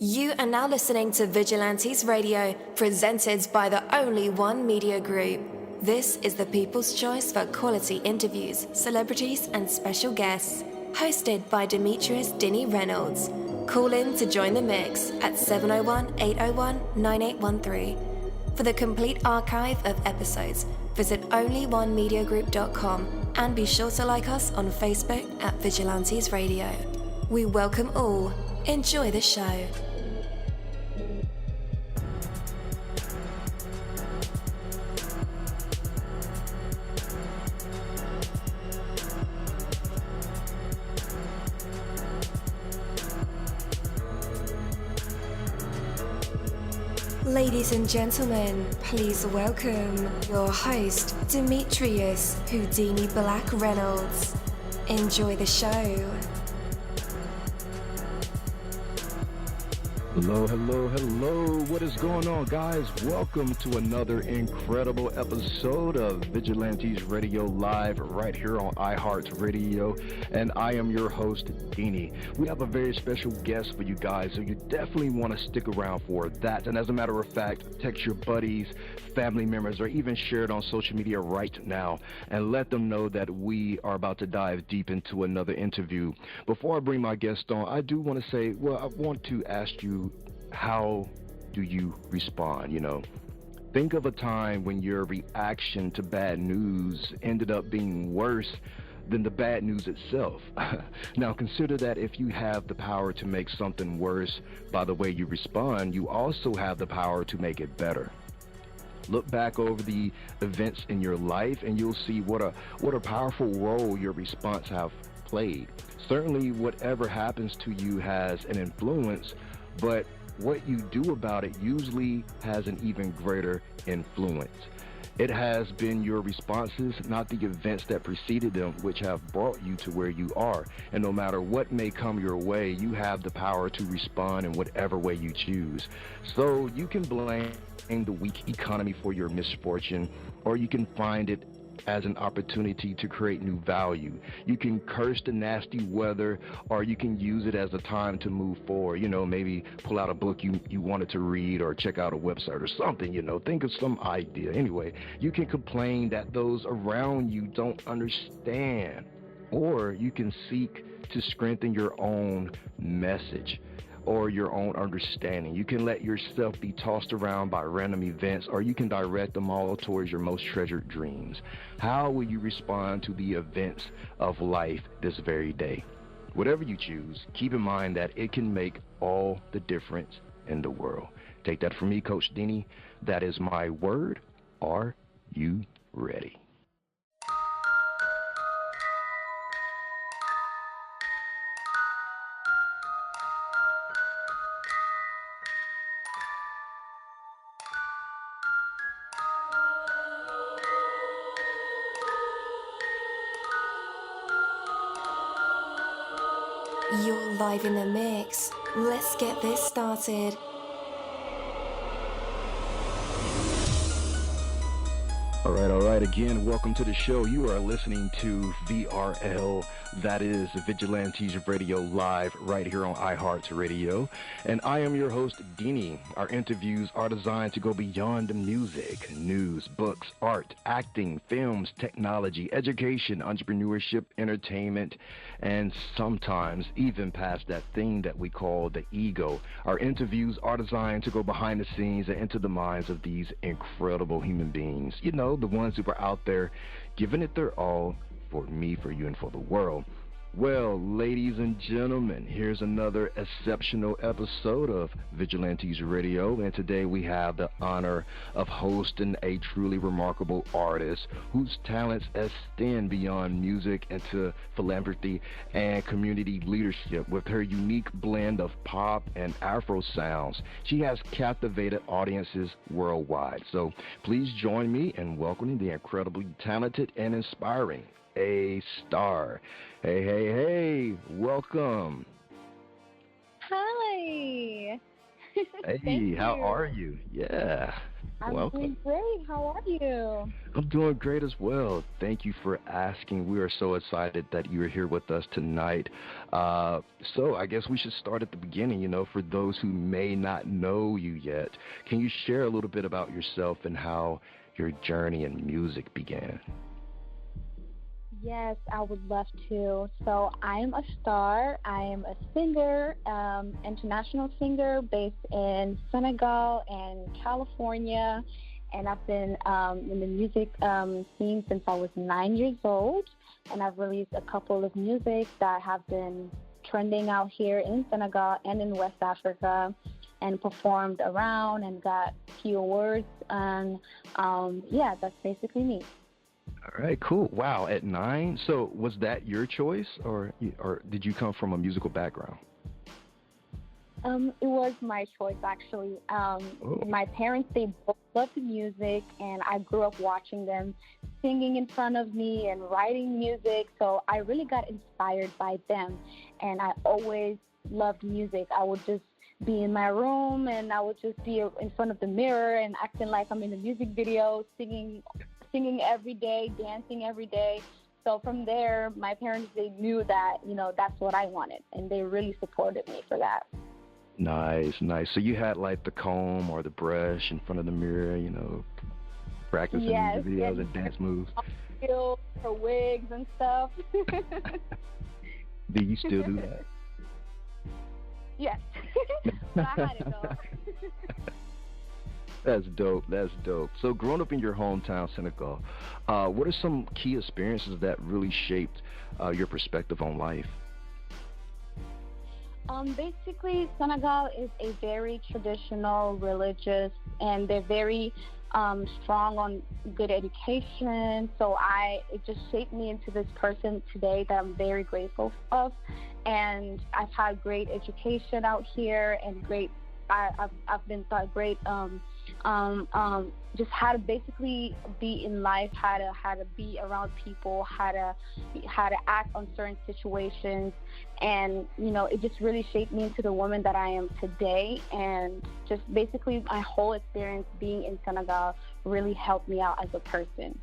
You are now listening to Vigilantes Radio, presented by the Only One Media Group. This is the people's choice for quality interviews, celebrities, and special guests. Hosted by demetrius-reynolds. Call in to join the mix at 701-801-9813. For the complete archive of episodes, visit onlyonemediagroup.com and be sure to like us on Facebook at Vigilantes Radio. We welcome all. Enjoy the show. Ladies and gentlemen, please welcome your host, Demetrius-Reynolds. Enjoy the show. Hello. What is going on, guys? Welcome to another incredible episode of Vigilantes Radio Live right here on iHeartRadio. And I am your host, Deanie. We have a very special guest for you guys, so you definitely want to stick around for that. And as a matter of fact, text your buddies, family members, or even share it on social media right now and let them know that we are about to dive deep into another interview. Before I bring my guest on, I do want to say, I want to ask you, how do you respond? Think of a time when your reaction to bad news ended up being worse than the bad news itself. Now consider that if you have the power to make something worse by the way you respond, you also have the power to make it better. Look back over the events in your life and you'll see what a powerful role your response have played. Certainly whatever happens to you has an influence, but what you do about it usually has an even greater influence. It has been your responses, not the events that preceded them, which have brought you to where you are. And no matter what may come your way, you have the power to respond in whatever way you choose. So you can blame the weak economy for your misfortune, or you can find it as an opportunity to create new value. You can curse the nasty weather, or you can use it as a time to move forward. Maybe pull out a book you wanted to read, or check out a website or something, think of some idea. Anyway, you can complain that those around you don't understand, or you can seek to strengthen your own message or your own understanding. You can let yourself be tossed around by random events, or you can direct them all towards your most treasured dreams. How will you respond to the events of life this very day? Whatever you choose, keep in mind that it can make all the difference in the world. Take that from me, Coach Deanie. That is my word. Are you ready? You're live in the mix. Let's get this started. All right. Again, welcome to the show. You are listening to VRL, that is Vigilantes Radio Live, right here on iHeartRadio. And I am your host, Deanie. Our interviews are designed to go beyond the music, news, books, art, acting, films, technology, education, entrepreneurship, entertainment, and sometimes even past that thing that we call the ego. Our interviews are designed to go behind the scenes and into the minds of these incredible human beings. The ones who are out there giving it their all for me, for you, and for the world. Well, ladies and gentlemen, here's another exceptional episode of Vigilantes Radio, and today we have the honor of hosting a truly remarkable artist whose talents extend beyond music into philanthropy and community leadership. With her unique blend of pop and Afro sounds, she has captivated audiences worldwide. So please join me in welcoming the incredibly talented and inspiring ASTAR. Hey, welcome. Hi. Hey, how are you? Yeah. I'm Welcome. doing great. How are you? I'm doing great as well. Thank you for asking. We are so excited that you're here with us tonight. Uh, so I guess we should start at the beginning, for those who may not know you yet. Can you share a little bit about yourself and how your journey in music began? Yes, I would love to. So I'm a star. I am a singer, international singer based in Senegal and California. And I've been in the music scene since I was 9 years old. And I've released a couple of music that have been trending out here in Senegal and in West Africa, and performed around and got a few awards. And yeah, that's basically me. All right, cool. Wow, at 9. So was that your choice, or did you come from a musical background? It was my choice, actually. Oh, My parents, they both loved music, and I grew up watching them singing in front of me and writing music. So I really got inspired by them, and I always loved music. I would just be in my room, and I would just be in front of the mirror and acting like I'm in a music video, singing every day, dancing every day. So from there, my parents, they knew that, that's what I wanted, and they really supported me for that. nice, nice. So you had like the comb or the brush in front of the mirror, practicing Yes, music videos and dance moves. skills for wigs and stuff. Do you still do that? Yes. But I had it though. That's dope. That's dope. So, growing up in your hometown, Senegal, what are some key experiences that really shaped your perspective on life? Basically, Senegal is a very traditional, religious, and they're very strong on good education. So it just shaped me into this person today that I'm very grateful of. And I've had great education out here, and I've been taught great just how to basically be in life, how to be around people, how to act on certain situations, and it just really shaped me into the woman that I am today. And just basically my whole experience being in Senegal really helped me out as a person.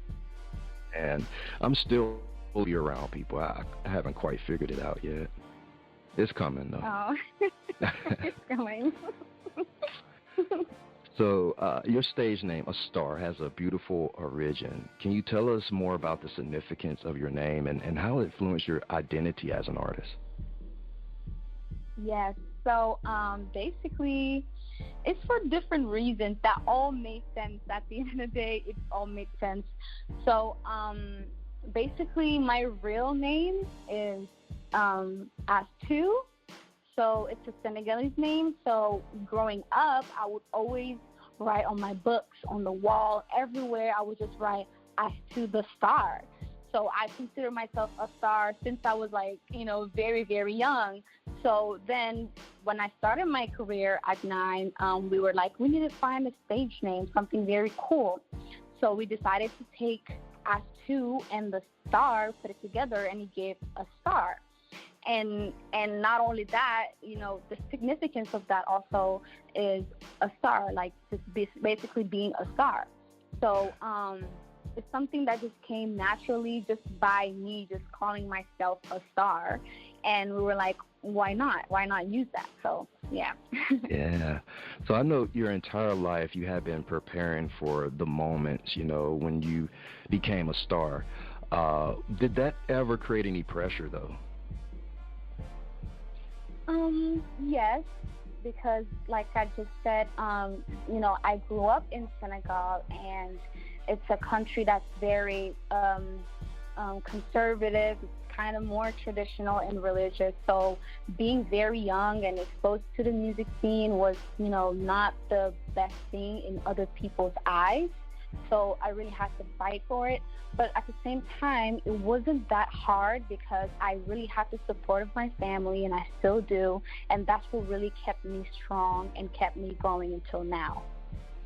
And I'm still around people. I haven't quite figured it out yet. It's coming though. Oh, it's going. So, your stage name, ASTAR, has a beautiful origin. Can you tell us more about the significance of your name and how it influenced your identity as an artist? Yes. So basically, it's for different reasons that all make sense. At the end of the day, it all makes sense. So basically, my real name is Astu. So it's a Senegalese name. So growing up, I would always write on my books, on the wall, everywhere. I would just write Astu the star. So I consider myself a star since I was very, very young. So then when I started my career at 9, we were like, we need to find a stage name, something very cool. So we decided to take Astu and the star, put it together, and it gave a star. And not only that, the significance of that also is a star, like just basically being a star. So it's something that just came naturally just by me just calling myself a star. And we were like, why not? Why not use that? So, yeah. Yeah. So I know your entire life you have been preparing for the moments, when you became a star. Did that ever create any pressure, though? Yes, because like I just said, I grew up in Senegal, and it's a country that's very conservative. It's kind of more traditional and religious. So being very young and exposed to the music scene was, not the best thing in other people's eyes. So I really had to fight for it. But at the same time, it wasn't that hard because I really had the support of my family, and I still do. And that's what really kept me strong and kept me going until now.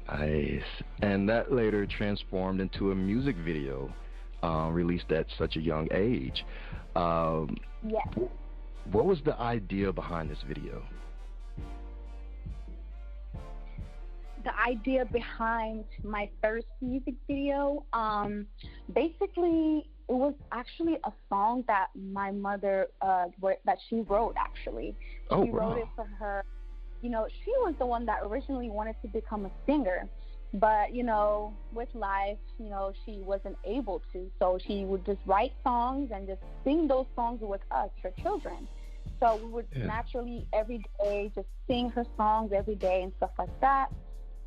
Nice. And that later transformed into a music video released at such a young age. Yes. What was the idea behind this video? the idea behind my first music video, basically it was actually a song that my mother that she wrote. Actually, she wrote it for her. You know, she was the one that originally wanted to become a singer, but you know, with life, you know, she wasn't able to. So she would just write songs and just sing those songs with us, her children. So we would naturally every day just sing her songs every day and stuff like that.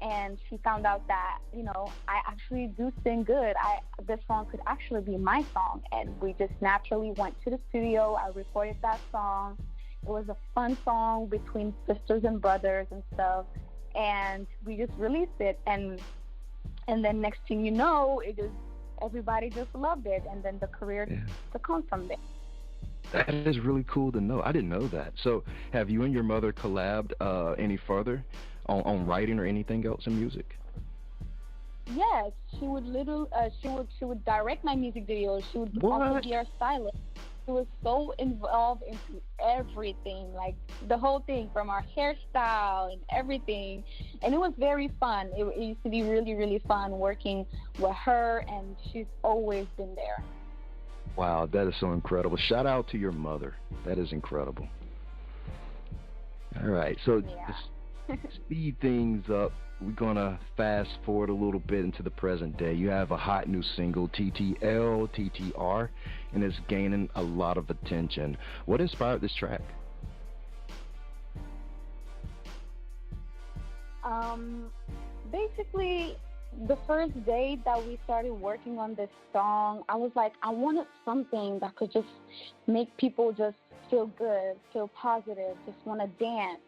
And she found out that, you know, I actually do sing good. This song could actually be my song. And we just naturally went to the studio. I recorded that song. It was a fun song between sisters and brothers and stuff. And we just released it. And then next thing you know, everybody just loved it. And then the career took on from there. That is really cool to know. I didn't know that. So have you and your mother collabed any further on writing or anything else in music? Yes, she would she would direct my music videos. She would also be our stylist. She was so involved into everything, like the whole thing, from our hairstyle and everything. And it was very fun. It used to be really, really fun working with her, and she's always been there. Wow, that is so incredible. Shout out to your mother. That is incredible. All right, so to speed things up, we're going to fast forward a little bit into the present day. You have a hot new single, TTL TTR, and it's gaining a lot of attention. What inspired this track? Basically, the first day that we started working on this song, I was like, I wanted something that could just make people just feel good, feel positive, just want to dance.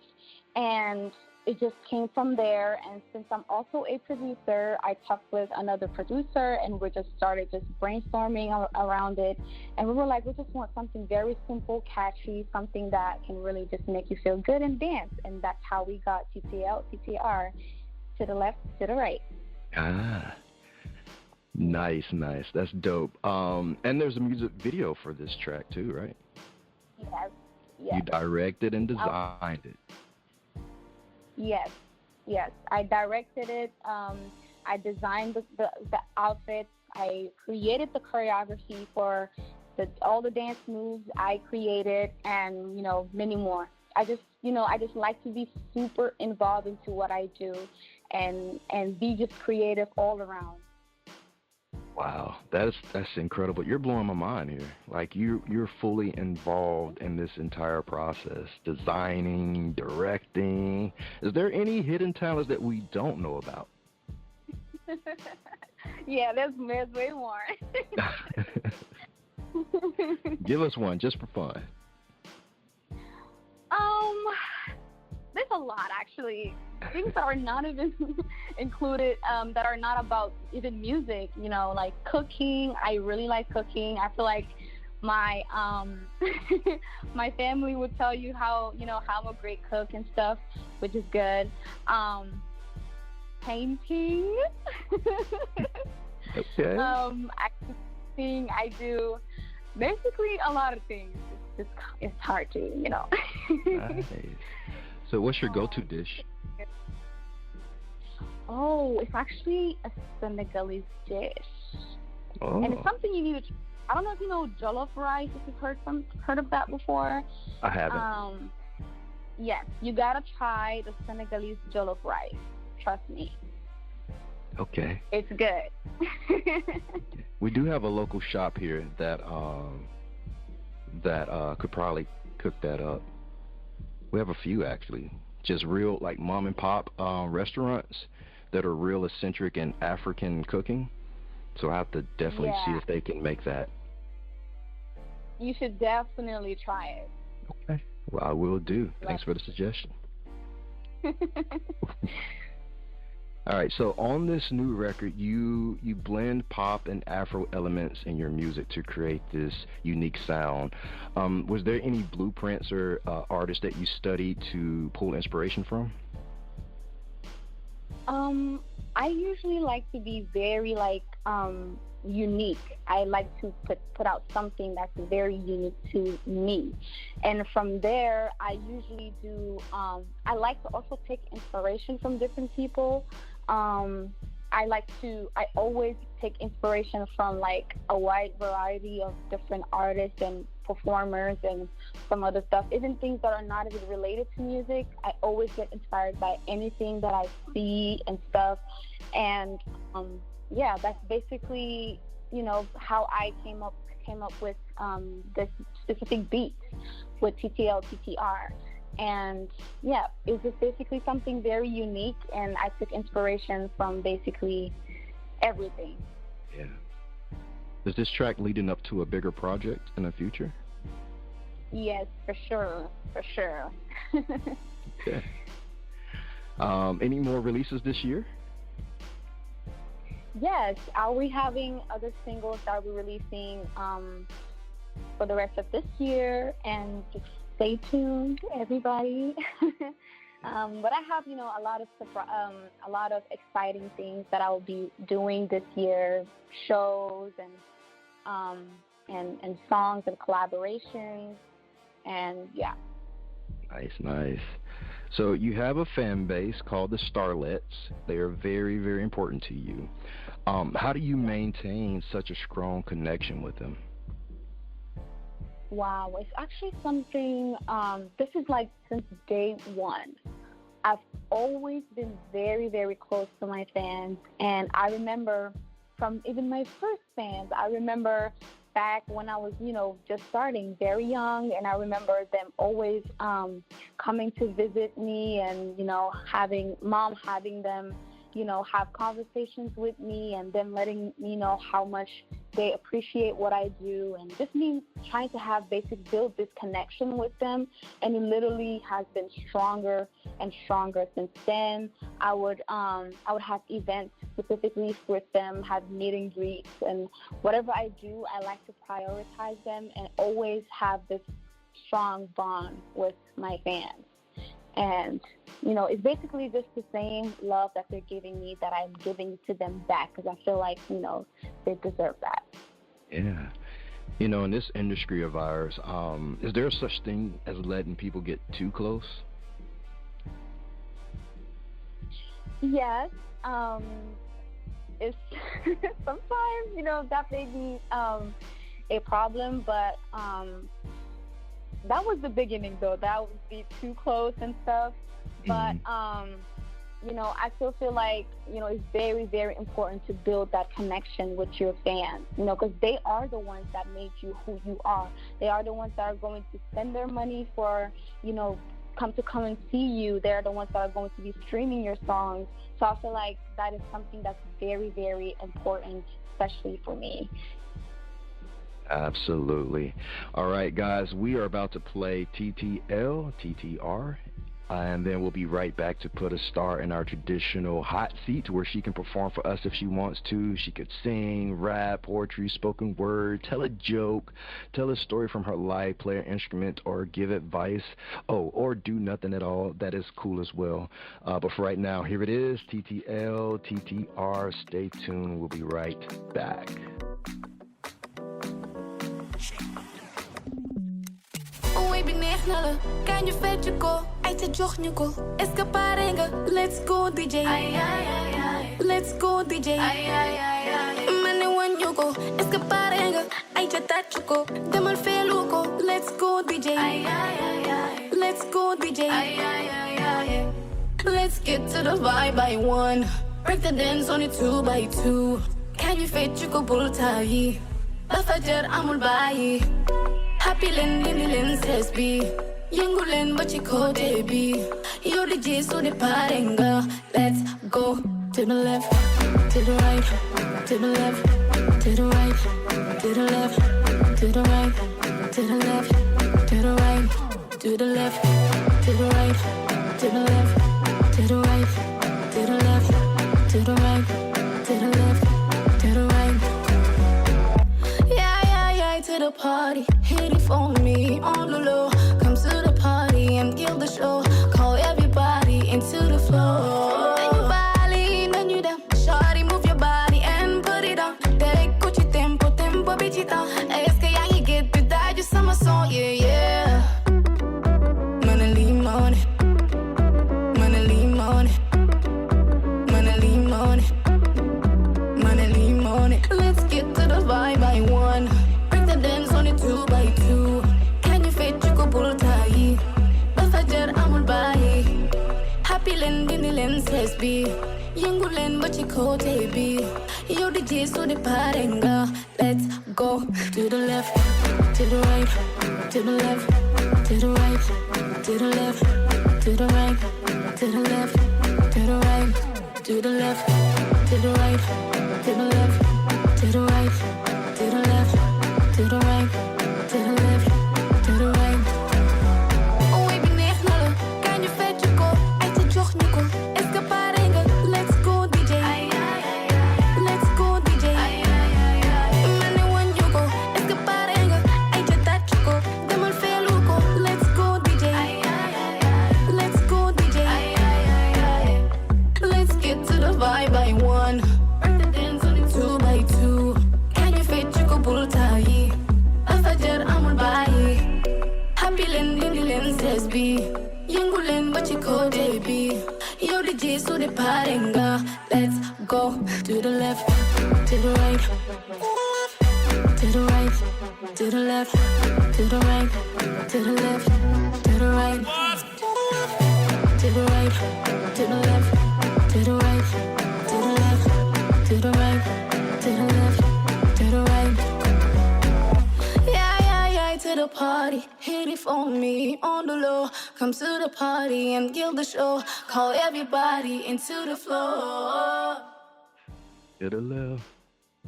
And it just came from there. And since I'm also a producer, I talked with another producer, and we just started just brainstorming around it. And we were like, we just want something very simple, catchy, something that can really just make you feel good and dance. And that's how we got TTL TTR, to the left, to the right. Ah, nice. That's dope. And there's a music video for this track too, right? Yes. You directed and designed it. Yes. I directed it. I designed the outfits. I created the choreography for all the dance moves. I created, and many more. I just like to be super involved into what I do, and be just creative all around. Wow, that's incredible. You're blowing my mind here. Like you're fully involved in this entire process, designing, directing. Is there any hidden talents that we don't know about? Yeah, there's way more. Give us one, just for fun. There's a lot, actually. Things that are not even included, that are not about even music, like cooking. I really like cooking. I feel like my my family would tell you how I'm a great cook and stuff, which is good. Painting. Okay. I do basically a lot of things. It's hard to, Nice. So what's your go-to dish? Oh, it's actually a Senegalese dish. Oh. And it's something you need to try. I don't know if you know jollof rice, if you've heard of that before. I haven't. Yes, you gotta try the Senegalese jollof rice. Trust me. Okay. It's good. We do have a local shop here that could probably cook that up. We have a few, actually, just real like mom and pop restaurants that are real eccentric in African cooking. So I have to definitely see if they can make that. You should definitely try it. Okay. Well, I will do. Thanks for the suggestion. All right, so on this new record, you blend pop and Afro elements in your music to create this unique sound. Was there any blueprints or artists that you studied to pull inspiration from? I usually like to be very unique. I like to put out something that's very unique to me. And from there, I usually do, I like to also take inspiration from different people. I always take inspiration from like a wide variety of different artists and performers and some other stuff. Even things that are not even related to music, I always get inspired by anything that I see and stuff. And yeah, that's basically, you know, how I came up with this specific beat with TTL TTR. And yeah, it was just basically something very unique, and I took inspiration from basically everything. Yeah. Is this track leading up to a bigger project in the future? Yes, for sure. Okay. Any more releases this year? Yes, I'll be having other singles that I'll be releasing for the rest of this year, and just stay tuned, everybody. But I have, you know, a lot of exciting things that I will be doing this year, shows and songs and collaborations, and yeah. Nice. So you have a fan base called the Starlets. They are very, very important to you. How do you maintain such a strong connection with them? Wow, it's actually something, this is like since day one. I've always been very, very close to my fans. And I remember from even my first fans, I remember back when I was, you know, just starting, very young. And I remember them always coming to visit me and, you know, having them, you know, have conversations with me and them letting me know how much they appreciate what I do, and just me trying to build this connection with them. And it literally has been stronger and stronger since then. I would have events specifically with them, have meet and greets, and whatever I do, I like to prioritize them and always have this strong bond with my fans. And, you know, it's basically just the same love that they're giving me that I'm giving to them back, because I feel like, you know, they deserve that. Yeah. You know, in this industry of ours, is there such thing as letting people get too close? Yes. It's sometimes, you know, that may be a problem, but that was the beginning, though. That would be too close and stuff. But, you know, I still feel like, you know, it's very, very important to build that connection with your fans, you know, because they are the ones that made you who you are. They are the ones that are going to spend their money for, you know, come and see you. They're the ones that are going to be streaming your songs. So I feel like that is something that's very, very important, especially for me. Absolutely. All right, guys, we are about to play TTL TTR, and then we'll be right back to put a star in our traditional hot seat where she can perform for us if she wants to. She could sing, rap, poetry, spoken word, tell a joke, tell a story from her life, play an instrument, or give advice. Oh, or do nothing at all. That is cool as well. But for right now, here it is, TTL TTR. Stay tuned. We'll be right back. Kan je vetje ko, uit je joch nu ko. Escaparenga, let's go DJ. Let's go DJ. Mane wan you go, escaparenga, uit je tatje ko. Demal felu ko, let's go DJ. Let's go DJ. Let's get to the vibe by one. Break the dance on it 2 by 2. Kan je vetje ko bultai. Bafajer amul bayi. Happy len, lili len, says B. Yangulen, but you call JB. You're the G, so the parenga. Let's go to the left, to the right, to the left, to the right, to the left, to the right, to the left, to the right, to the left, to the right, to the left, to the right, to the left, to the right, to the left, to the right. Yeah, to the party. Hit it for me on the low. Come to the party and kill the show. Call everybody into the flow. Then you body, then you down. Shawty, move your body and put it on. Take Gucci lenses be. Yungulen but you cote be. Yo the J so the parenga. Let's go to the left, to the right, to the left, to the right, to the left, to the right, to the left, to the right, to the left, to the right, to the left, to the right, to the left, to the right, to the left, to the right. Oh, ik ben echt nullen. Kan je vetje ko? Uit je joch nico. Escaparenga. Let's go DJ. Let's go DJ. Mane one you go. Escaparenga. Uit je dat you go. Demol veel go. Let's go DJ. Let's go DJ. Let's get to the vibe by one. Break the dance on it 2 by 2. Can you fit you go pull tie? Afajar amul bayi. Happy land in the lenses be. Yungulen but you call baby. Yo the J so the parenga. Let's go to the left, to the right, to the right, to the left, to the right, to the left, to the right, to the right, to the left, to the right, to the left, to the right, to the left, to the right. Yeah, to the party. Hit it for me on the low. Come to the party and kill the show. Call everybody into the floor. To the left,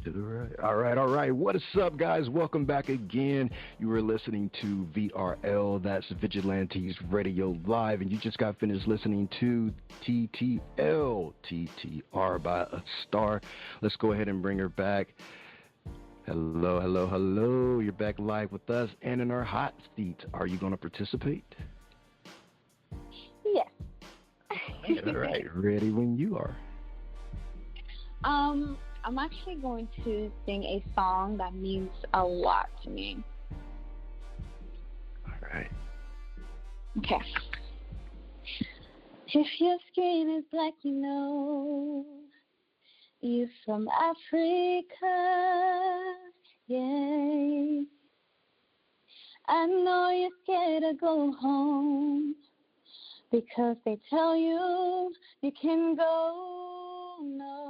to the right. All right. What is up, guys? Welcome back again. You were listening to VRL, that's Vigilantes Radio Live, and you just got finished listening to TTL TTR by ASTAR. Let's go ahead and bring her back. Hello. You're back live with us and in our hot seat. Are you going to participate? Yes. All right. Ready when you are. I'm actually going to sing a song that means a lot to me. All right. Okay. If your skin is black, you know you're from Africa. Yeah. I know you're scared to go home because they tell you can go. No.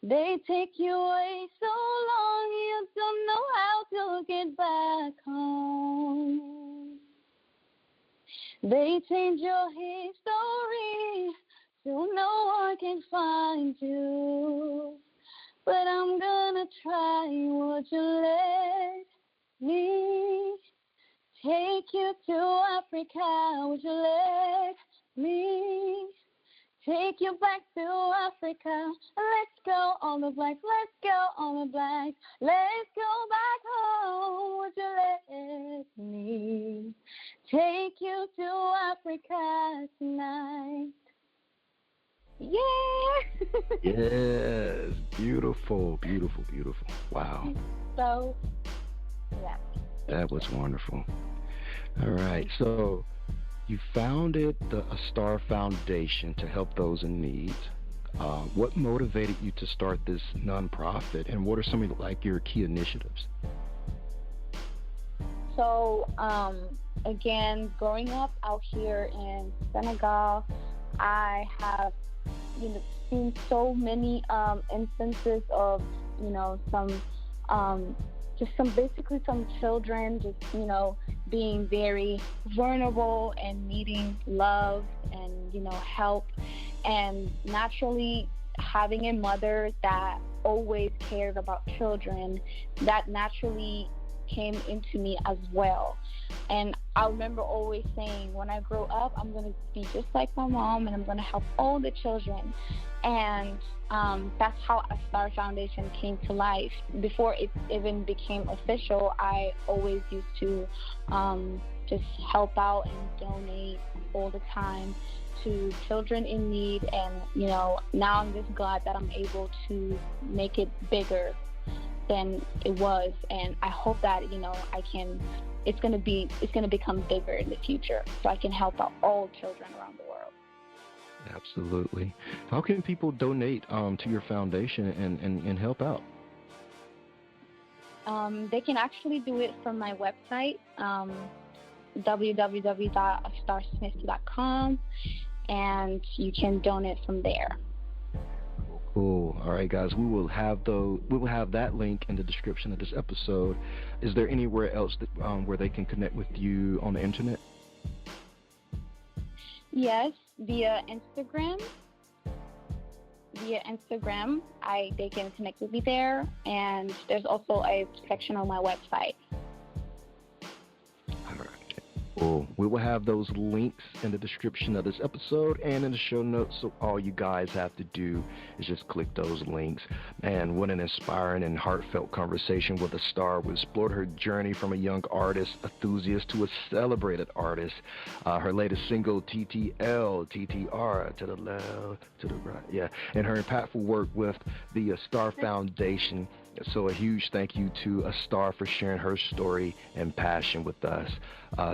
They take you away so long you don't know how to get back home. They change your history so no one can find you. But I'm gonna try. Would you let me take you to Africa? Would you let me take you back to Africa? Let's go all the blacks, let's go all the blacks. Let's go back home. Would you let me take you to Africa tonight? Yeah. Yes. Beautiful. Wow. So, yeah. That was wonderful. All right. So you founded the ASTAR Foundation to help those in need. What motivated you to start this nonprofit, and what are some of your key initiatives? So, again, growing up out here in Senegal, I have seen so many instances of some children just being very vulnerable and needing love and help, and naturally having a mother that always cared about children, that naturally came into me as well. And I remember always saying, when I grow up, I'm going to be just like my mom, and I'm going to help all the children. And that's how ASTAR Foundation came to life. Before it even became official, I always used to just help out and donate all the time to children in need. And, now I'm just glad that I'm able to make it bigger than it was. And I hope that, it's going to become bigger in the future, so I can help out all children around the world. Absolutely. How can people donate to your foundation and help out? They can actually do it from my website, www.astarsmith.com, and you can donate from there. Cool. All right, guys. We will have that link in the description of this episode. Is there anywhere else that, where they can connect with you on the internet? Yes, via Instagram. They can connect with me there, and there's also a section on my website. All right. Cool. We will have those links in the description of this episode and in the show notes, so all you guys have to do is just click those links. Man, what an inspiring and heartfelt conversation with ASTAR. We explored her journey from a young artist enthusiast to a celebrated artist. Her latest single, TTL TTR, to the left, to the right, yeah, and her impactful work with the ASTAR Foundation. So a huge thank you to ASTAR for sharing her story and passion with us.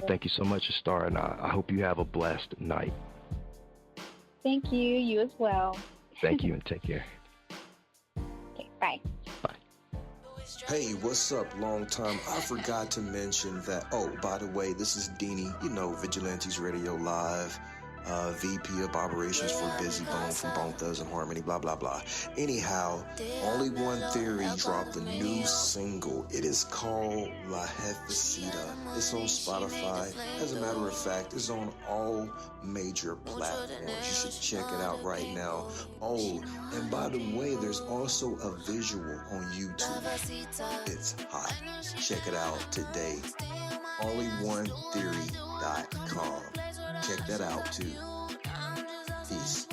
Thank you so much, ASTAR, and I hope you have a blessed night. Thank you. You as well. Thank you, and take care. Okay, bye. Bye. Hey, what's up? Long time. I forgot to mention that. Oh, by the way, this is Deanie, Vigilantes Radio Live. VP of Operations for Busy Bone from Bone Thugs and Harmony, blah, blah, blah. Anyhow, Only One Theory dropped a new single. It is called La Jefecita. It's on Spotify. As a matter of fact, it's on all major platforms. You should check it out right now. Oh, and by the way, there's also a visual on YouTube. It's hot. Check it out today. OnlyOneTheory.com. Check that out too. Peace.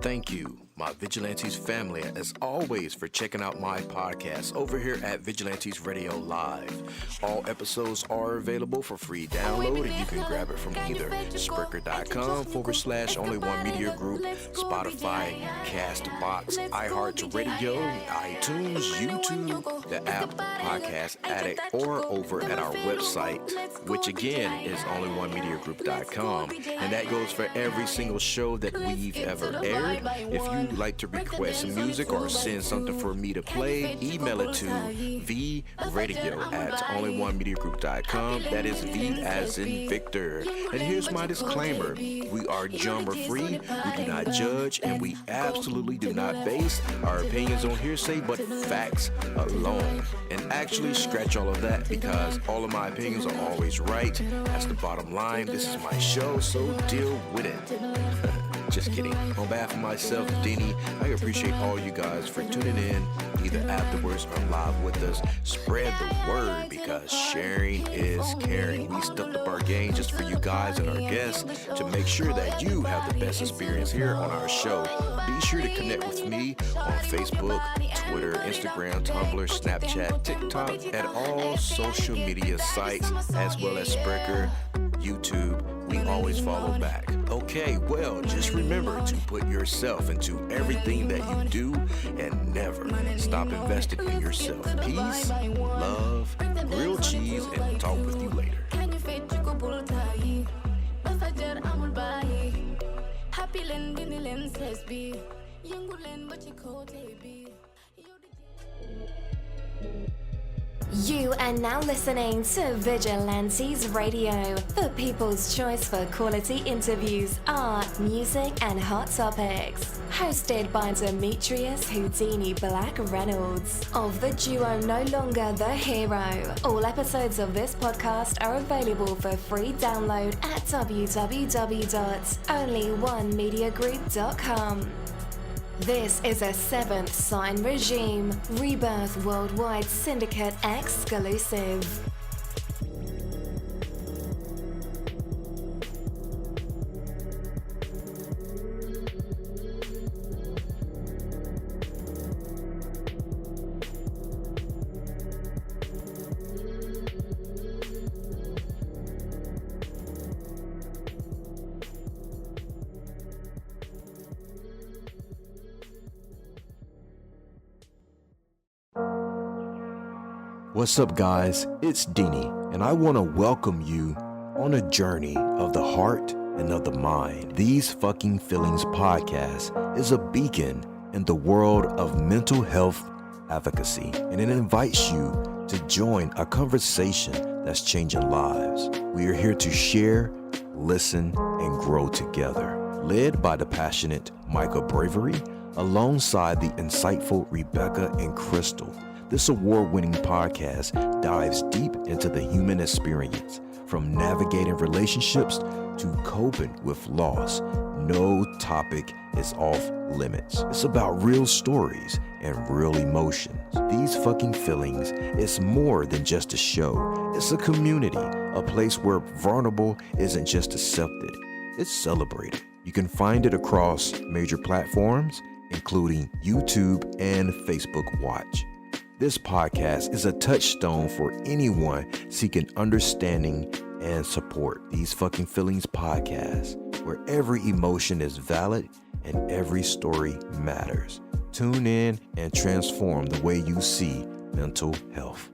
Thank you, my Vigilantes family, as always, for checking out my podcast over here at Vigilantes Radio Live. All episodes are available for free download, and you can grab it from either Spreaker.com/Only One Media Group, Spotify, Castbox, iHeartRadio, iTunes, YouTube, the app Podcast Addict, or over at our website, which again is OnlyOneMediaGroup.com, and that goes for every single show that we've ever aired. If you'd like to request some music or send something for me to play, email it to vradio@onlyonemediagroup.com. That is V as in Victor. And here's my disclaimer. We are genre free, we do not judge, and we absolutely do not base our opinions on hearsay, but facts alone. And actually, scratch all of that, because all of my opinions are always right. That's the bottom line. This is my show, so deal with it. Just kidding. On behalf of myself, Denny, I appreciate all you guys for tuning in, either afterwards or live with us. Spread the word, because sharing is caring. We stepped up our game just for you guys and our guests to make sure that you have the best experience here on our show. Be sure to connect with me on Facebook, Twitter, Instagram, Tumblr, Snapchat, TikTok, and all social media sites, as well as Spreaker, YouTube. We always follow back. Okay, well, just remember to put yourself into everything that you do and never stop investing in yourself. Peace, love, grilled cheese, and talk with you later. You are now listening to Vigilantes Radio, the people's choice for quality interviews, art, music, and hot topics. Hosted by Demetrius-Reynolds of the duo No Longer the Hero. All episodes of this podcast are available for free download at www.onlyonemediagroup.com. This is a Seventh Sign Regime Rebirth Worldwide Syndicate exclusive. What's up, guys? It's Deanie, and I want to welcome you on a journey of the heart and of the mind. These Fucking Feelings podcast is a beacon in the world of mental health advocacy, and it invites you to join a conversation that's changing lives. We are here to share, listen, and grow together. Led by the passionate Micah Bravery, alongside the insightful Rebecca and Crystal, this award-winning podcast dives deep into the human experience, from navigating relationships to coping with loss. No topic is off limits. It's about real stories and real emotions. These fucking feelings is more than just a show. It's a community, a place where vulnerable isn't just accepted, it's celebrated. You can find it across major platforms, including YouTube and Facebook Watch. This podcast is a touchstone for anyone seeking understanding and support. These fucking feelings podcast, where every emotion is valid and every story matters. Tune in and transform the way you see mental health.